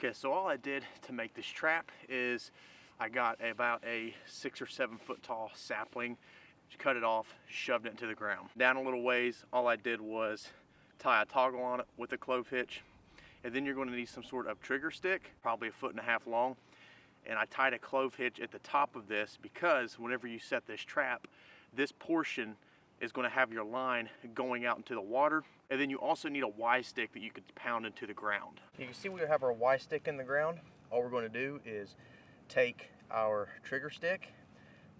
Okay, so all I did to make this trap is I got about a 6 or 7 foot tall sapling, cut it off, shoved it into the ground. Down a little ways, all I did was tie a toggle on it with a clove hitch, and then you're going to need some sort of trigger stick, probably 1.5 feet long, and I tied a clove hitch at the top of this because whenever you set this trap, this portion is going to have your line going out into the water, and then you also need a Y stick that you could pound into the ground. You can see we have our Y stick in the ground. All we're going to do is take our trigger stick,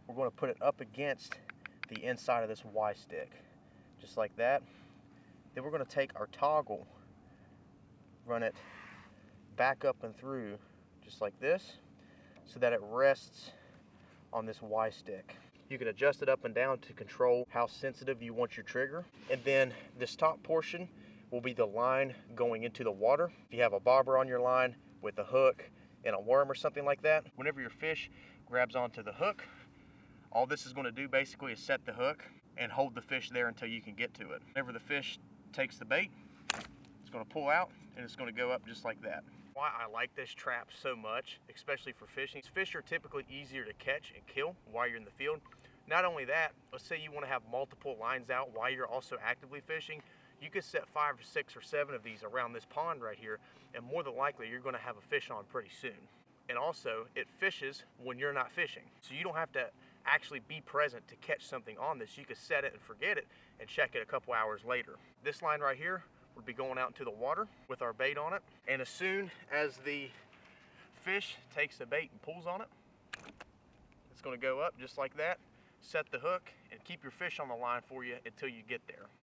we're going to put it up against the inside of this Y stick, just like that. Then we're going to take our toggle, run it back up and through, just like this, so that it rests on this Y stick. You can adjust it up and down to control how sensitive you want your trigger. And then this top portion will be the line going into the water. If you have a bobber on your line with a hook and a worm or something like that, whenever your fish grabs onto the hook, all this is going to do basically is set the hook and hold the fish there until you can get to it. Whenever the fish takes the bait, it's going to pull out and it's going to go up just like that. Why I like this trap so much, especially for fishing. Fish are typically easier to catch and kill while you're in the field. Not only that, let's say you want to have multiple lines out while you're also actively fishing. You could set 5 or 6 or 7 of these around this pond right here, and more than likely you're going to have a fish on pretty soon. And also, it fishes when you're not fishing. So you don't have to actually be present to catch something on this. You could set it and forget it and check it a couple hours later. This line right here would be going out into the water with our bait on it. And as soon as the fish takes the bait and pulls on it, it's going to go up just like that, set the hook, and keep your fish on the line for you until you get there.